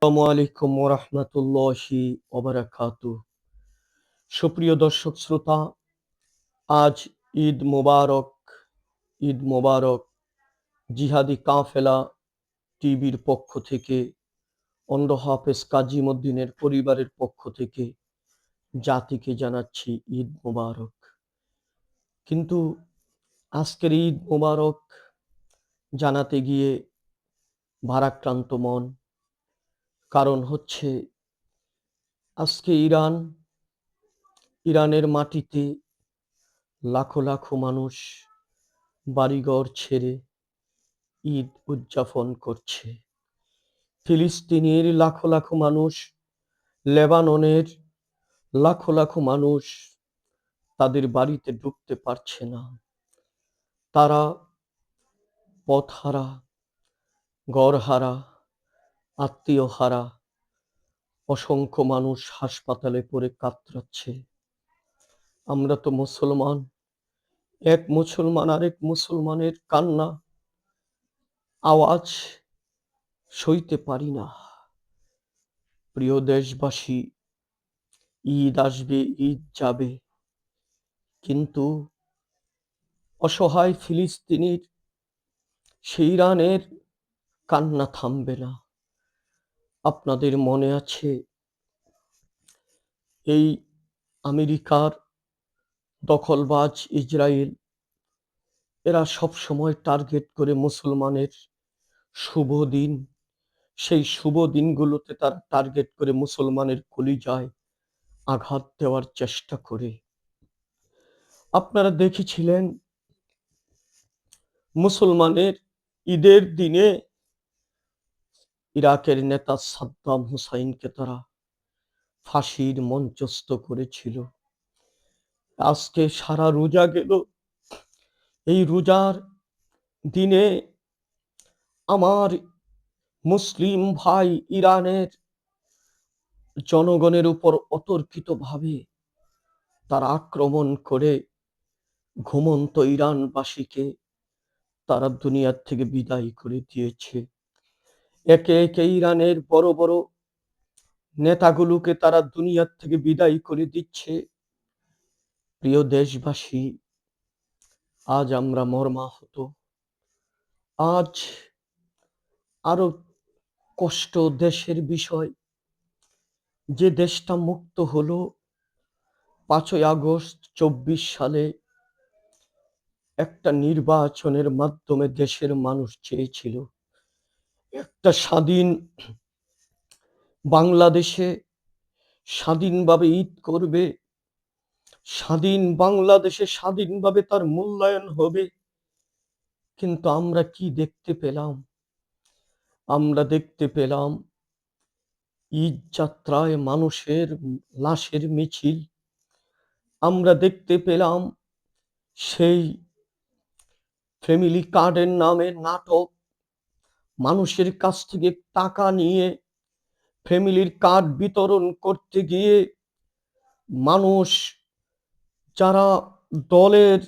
আসসালামু আলাইকুম ওয়া রাহমাতুল্লাহি ওয়া বারাকাতুহু। সুপ্রিয় দর্শক শ্রোতা, আজ ঈদ মোবারক। ঈদ মোবারক। জিহাদি কাফেলা টিভির পক্ষ থেকে, অন্ধ হাফেজ কাজীমউদ্দিনের পরিবারের পক্ষ থেকে জাতিকে জানাচ্ছি ঈদ মোবারক। কিন্তু আজকের ঈদ মোবারক জানাতে গিয়ে ভারাক্রান্ত মন। কারণ হচ্ছে আজকে ইরানের মাটিতে লাখো লাখো মানুষ বাড়িঘর ছেড়ে ঈদ উদযাপন করছে। ফিলিস্তিনের লাখো লাখো মানুষ, লেবাননের লাখো লাখো মানুষ তাদের বাড়িতে ঢুকতে পারছে না। তারা পথহারা, ঘরহারা, আত্মীয় হারা। অসংখ্য মানুষ হাসপাতালে পড়ে কাতরাচ্ছে। আমরা তো মুসলমান, এক মুসলমান আরেক মুসলমানের কান্না আওয়াজ সইতে পারি না। প্রিয় দেশবাসী, ঈদ আসবে, ঈদ যাবে, কিন্তু অসহায় ফিলিস্তিনির, সেই ইরানের কান্না থামবে না। আপনাদের মনে আছে এই আমেরিকার দখলবাজ ইসরায়েল, এরা সবসময় টার্গেট করে মুসলমানের শুভ দিন। সেই শুভ দিনগুলোতে তারা টার্গেট করে মুসলমানের কলিজায় আঘাত দেওয়ার চেষ্টা করে। আপনারা দেখেছিলেন মুসলমানের ঈদের দিনে ইরাকের নেতা সাদ্দাম হুসাইনকে তারা ফাঁসির মঞ্চস্থ করেছিল। আজকে সারা রোজা গেল। এই রোজার দিনে আমার মুসলিম ভাই ইরানের জনগণের উপর অতর্কিতভাবে তারা আক্রমণ করে ঘুমন্ত ইরানবাসীকে তারা দুনিয়ার থেকে বিদায় করে দিয়েছে। একে একে ইরানের বড় বড় নেতাগুলোকে তারা দুনিয়ার থেকে বিদায় করে দিচ্ছে। প্রিয় দেশবাসী, আজ আমরা মর্মাহত। আজ আরো কষ্ট দেশের বিষয়, যে দেশটা মুক্ত হলো 5ই আগস্ট 24 সালে একটা নির্বাচনের মাধ্যমে। দেশের মানুষ চেয়েছিল একটা স্বাধীন বাংলাদেশে স্বাধীনভাবে ঈদ করবে, স্বাধীন বাংলাদেশে স্বাধীনভাবে তার মূল্যায়ন হবে। কিন্তু আমরা কি দেখতে পেলাম? আমরা দেখতে পেলাম ঈদ যাত্রায় মানুষের লাশের মিছিল। আমরা দেখতে পেলাম সেই ফ্যামিলি কার্ডের নামে নাটক। মানুষের কাছ থেকে টাকা নিয়ে ফ্যামিলির কার্ড বিতরণ করতে গিয়ে মানুষ, যারা দলের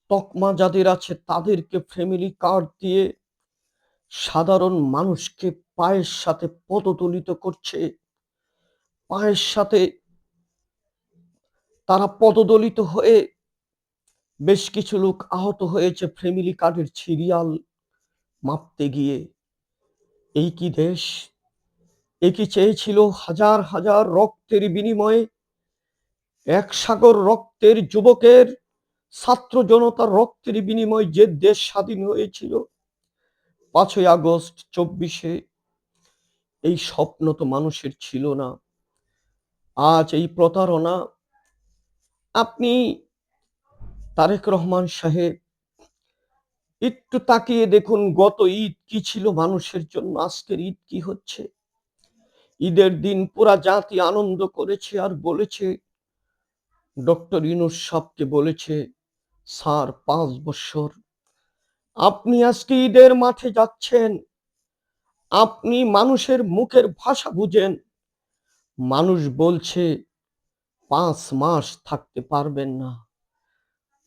তকমা যাদের আছে, তাদেরকে ফ্যামিলি কার্ড দিয়ে সাধারণ মানুষকে পায়ের সাথে পদদলিত করছে। পায়ের সাথে তারা পদদলিত হয়ে বেশ কিছু লোক আহত হয়েছে ফ্যামিলি কার্ডের সিরিয়াল মাপতে গিয়ে। এই কি দেশ? এ কি চেয়েছিল হাজার হাজার রক্তের বিনিময়ে, এক সাগর রক্তের যুবকের, ছাত্র জনতার রক্তের বিনিময়ে যে দেশ স্বাধীন হয়েছিল 5ই আগস্ট 24-এ? এই স্বপ্ন তো মানুষের ছিল না। আজ এই প্রতারণা। আপনি তারেক রহমান সাহেব একটু তাকিয়ে দেখুন, গত ঈদ কি ছিল মানুষের জন্য, আজকের ঈদ কি হচ্ছে। ঈদের দিন পুরা জাতি আনন্দ করেছে আর বলেছে, ডক্টর ইউনূস সাহেবকে বলেছে, স্যার 5 বছর আপনি আজকে ঈদের মাঠে যাচ্ছেন, আপনি মানুষের মুখের ভাষা বুঝেন। মানুষ বলছে 5 মাস থাকতে পারবেন না।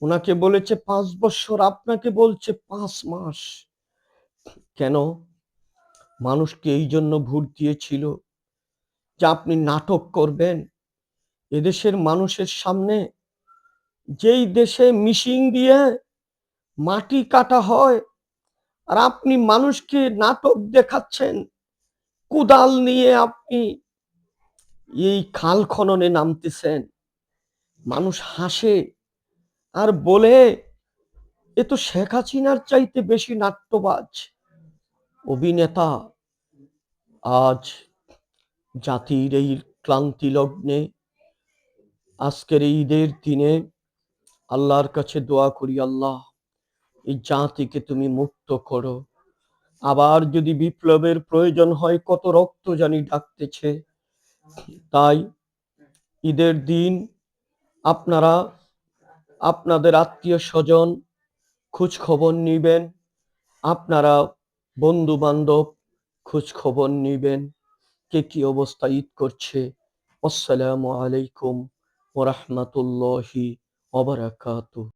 ওনাকে বলেছে 5 বছর, আপনাকে বলছে 5 মাস। কেন? মানুষকে এই জন্য ভোট দিয়েছিল যে আপনি নাটক করবেন এদেশের মানুষের সামনে? যেই দেশে মিশিং দিয়ে মাটি কাটা হয় আর আপনি মানুষকে নাটক দেখাচ্ছেন, কোদাল নিয়ে আপনি এই খাল খননে নামতেছেন। মানুষ হাসে আর বলে এ তো শেখ হাসিনার চাইতে বেশি নাট্যবাজ অভিনেতা। আজ জাতির এই ক্লান্তি লগ্নে, আজকের এই ঈদের দিনে আল্লাহর কাছে দোয়া করি, আল্লাহ এই জাতিকে তুমি মুক্ত করো। আবার যদি বিপ্লবের প্রয়োজন হয়, কত রক্ত জানি ডাকতেছে। তাই ঈদের দিন আপনারা আপনাদের আত্মীয় স্বজন খোঁজ খবর নিবেন, আপনারা বন্ধু বান্ধব খোঁজ খবর নিবেন, কে কি অবস্থা ঈদ করছে। আসসালামু আলাইকুম ওয়া রাহমাতুল্লাহি ওয়া বারাকাতুহু।